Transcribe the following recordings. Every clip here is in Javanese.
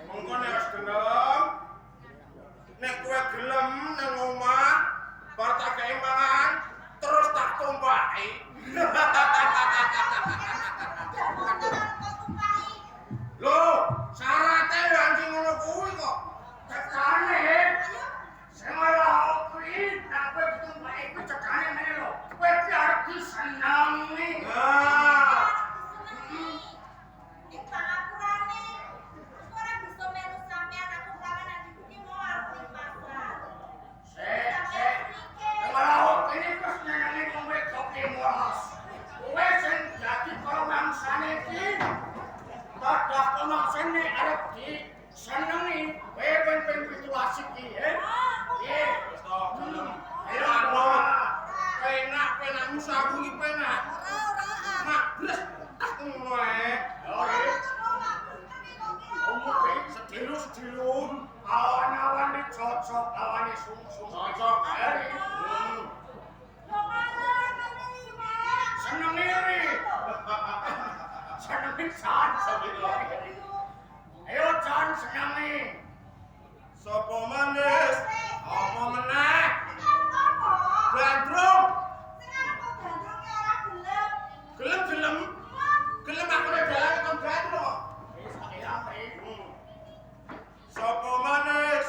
Mongko nek wis gelem. Nek kowe gelem nang omah, bar tak kei mangan, terus tak tumpaki. Loh, syarate anjing ngono kuwi kok. Cekane. Sing ora kuwi nek kowe tumpaki kuwi cekane meneh lho. Kowe iki arep disenengi. Nah. Ning pangapurane ora bisa melu sampean aku kawan adikku ki mau arep ning pasar. Kalau ini terus nyanyi kowe kopi moros. Kowe sing dadi pamangsane iki. Dadah pamangsane arep disenengi. Kowe ben situasi iki, Nggih, wis to gelem. Ayo ana. Penak musaku iki penak. Mak blas tak ngono ae. Sedilur. Awan-awan iki cocok, awane sungsung. Cocok ae. Seneng iri. Seneng pisan sabira. Ayo Jan senengi. Sopo manis? Apa meneh? Gandrung. Gelem. Gelem aku nek dalan kon gandrung. Wis tak elake. Sopo manis?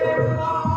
Kaya